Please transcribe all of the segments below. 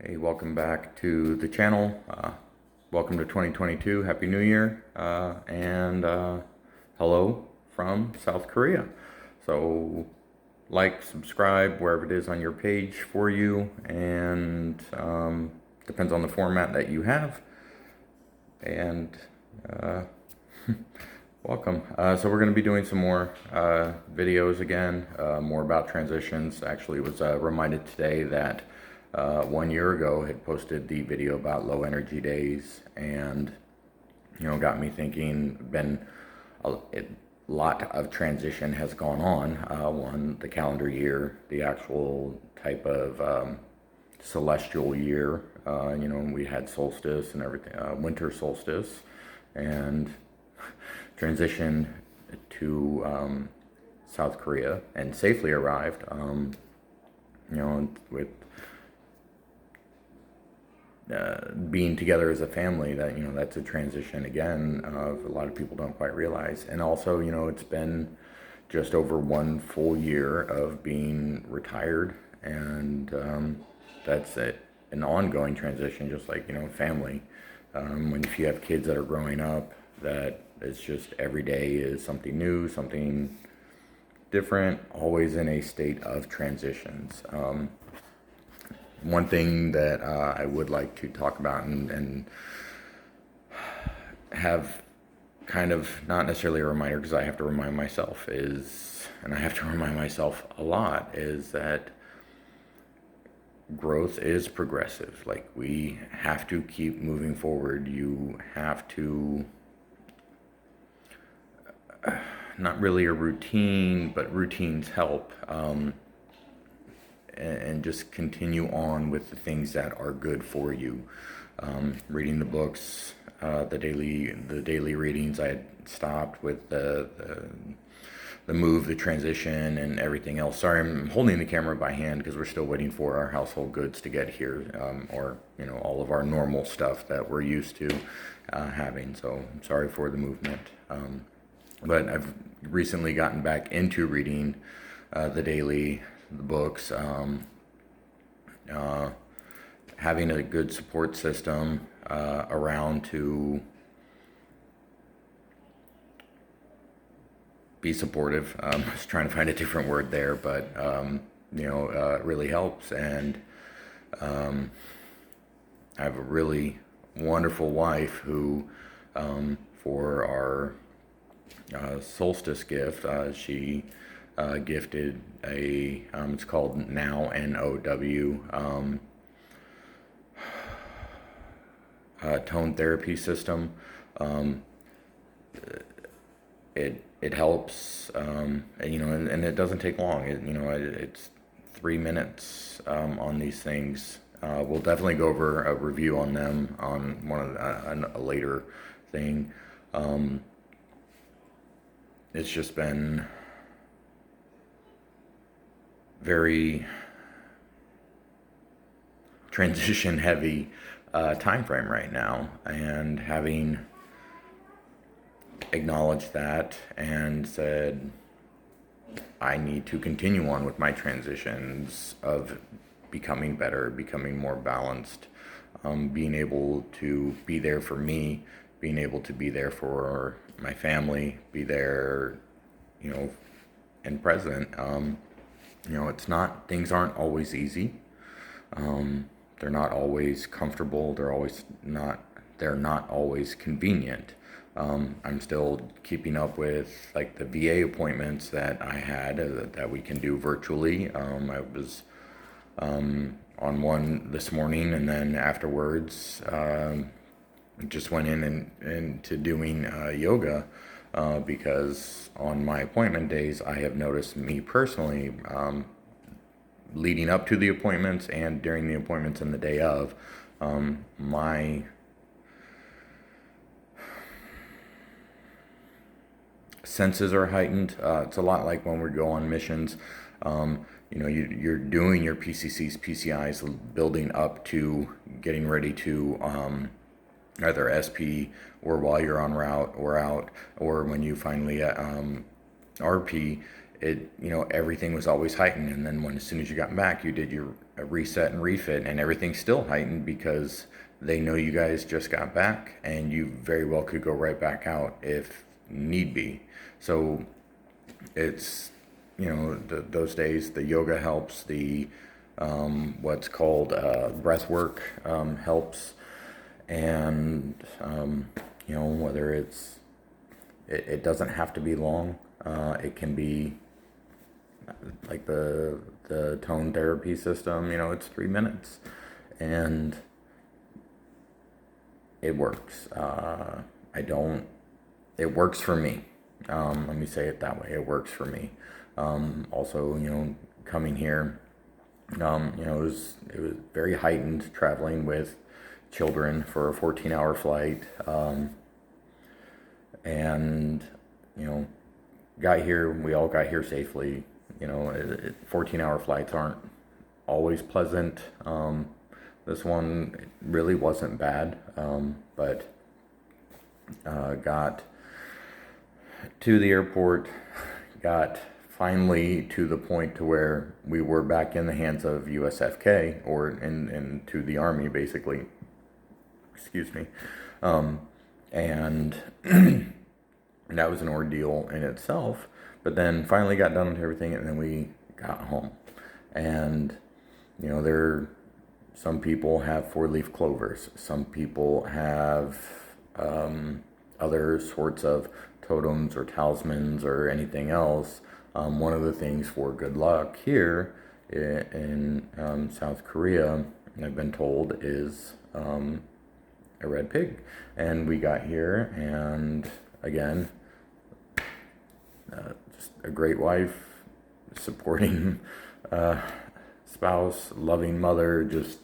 Hey, welcome back to the channel. Welcome to 2022. Happy New Year. And hello from South Korea. So, like, subscribe wherever it is on your page for you, and depends on the format that you have. And welcome. So we're going to be doing some more videos again, more about transitions. Actually, was reminded today that 1 year ago had posted the video about low energy days, and got me thinking. Been a lot of transition has gone on. One, the calendar year, the actual type of celestial year. We had solstice and everything, winter solstice, and transitioned to South Korea and safely arrived. With being together as a family, that's a transition again. A lot of people don't quite realize. And also, it's been just over 1 full year of being retired, and that's an ongoing transition, just like family. If you have kids that are growing up, that it's just every day is something new, something different, always in a state of transitions. One thing that I would like to talk about and have kind of not necessarily a reminder, because I have to remind myself and I have to remind myself a lot, is that growth is progressive. Like, we have to keep moving forward. You have to, not really a routine, but routines help. And just continue on with the things that are good for you. Reading the books, the daily readings. I had stopped with the move, the transition, and everything else. Sorry, I'm holding the camera by hand because we're still waiting for our household goods to get here, or all of our normal stuff that we're used to having. So I'm sorry for the movement. But I've recently gotten back into reading the books, having a good support system around to be supportive. I was trying to find a different word there, but it really helps. And I have a really wonderful wife who, for our solstice gift, she gifted it's called Now, N-O-W, tone therapy system. It helps, and it doesn't take long. It's 3 minutes on these things. We'll definitely go over a review on them on a later thing. It's just been very transition heavy time frame right now, and having acknowledged that and said I need to continue on with my transitions of becoming better, becoming more balanced, being able to be there for me, being able to be there for my family, be there, and present. Things aren't always easy. They're not always comfortable. They're not always convenient. I'm still keeping up with, like, the VA appointments that I had that we can do virtually. I was on one this morning, and then afterwards just went in into doing yoga. Because on my appointment days, I have noticed, me personally, leading up to the appointments and during the appointments and the day of, my senses are heightened. It's a lot like when we go on missions. You're doing your PCCs, PCIs, building up to getting ready to either SP, or while you're en route or out, or when you finally RP. Everything was always heightened. And then as soon as you got back, you did your a reset and refit, and everything's still heightened because they know you guys just got back, and you very well could go right back out if need be. So it's, those days the yoga helps, the what's called breath work helps, and whether it doesn't have to be long. It can be like the tone therapy system. It's 3 minutes, and it works. It works for me. Let me say it that way. It works for me. Also, coming here, it was very heightened traveling with children for a 14-hour flight. And, got here, we all got here safely. 14-hour flights aren't always pleasant. This one really wasn't bad, but got to the airport, got finally to the point to where we were back in the hands of USFK, or into the Army, basically. Excuse me. And that was an ordeal in itself, but then finally got done with everything, and then we got home. And some people have 4-leaf clovers, some people have other sorts of totems or talismans or anything else. One of the things for good luck here in South Korea, I've been told, is a red pig. And we got here, and again, just a great wife, supporting spouse, loving mother. Just,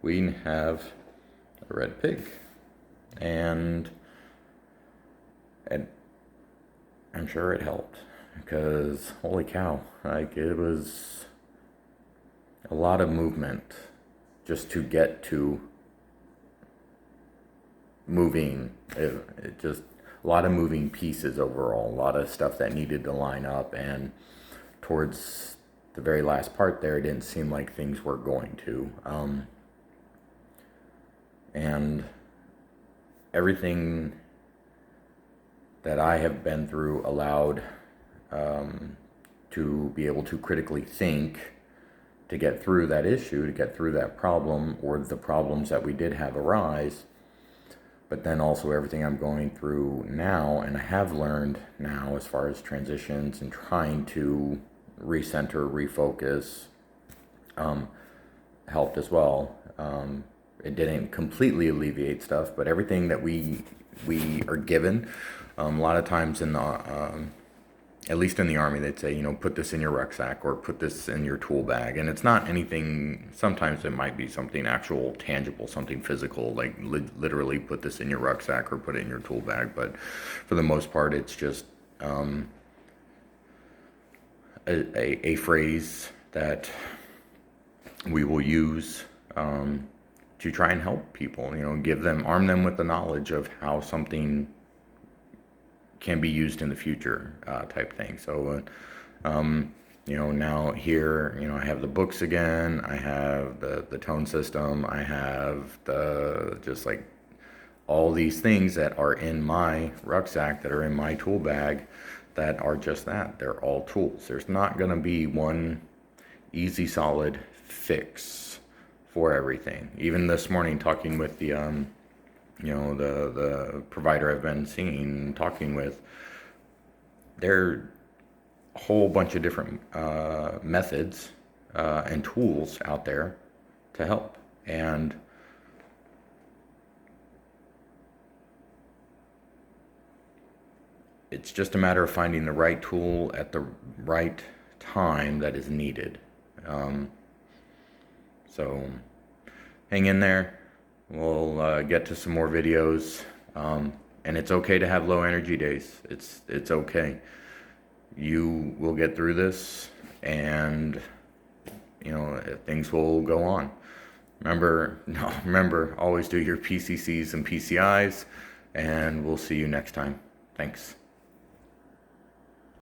we have a red pig, and I'm sure it helped, because holy cow, like, it was a lot of movement just to get to moving. It just, a lot of moving pieces overall, a lot of stuff that needed to line up, and towards the very last part there, it didn't seem like things were going to. And everything that I have been through allowed to be able to critically think, to get through that issue, to get through that problem, or the problems that we did have arise. But then also everything I'm going through now, and I have learned now as far as transitions and trying to recenter, refocus, helped as well. It didn't completely alleviate stuff, but everything that we are given, a lot of times in the, at least in the Army, they'd say, put this in your rucksack or put this in your tool bag. And it's not anything, sometimes it might be something actual, tangible, something physical, like literally put this in your rucksack or put it in your tool bag. But for the most part, it's just a phrase that we will use to try and help people, arm them with the knowledge of how something can be used in the future, type thing. So, now here, I have the books again, I have the tone system, I have just like all these things that are in my rucksack, that are in my tool bag, that are just that. They're all tools. There's not going to be one easy, solid fix for everything. Even this morning, talking with the provider I've been talking with, there are a whole bunch of different methods and tools out there to help. And it's just a matter of finding the right tool at the right time that is needed. So hang in there. We'll get to some more videos, and it's okay to have low energy days. It's okay. You will get through this, and things will go on. Remember, always do your PCCs and PCIs, and we'll see you next time. Thanks.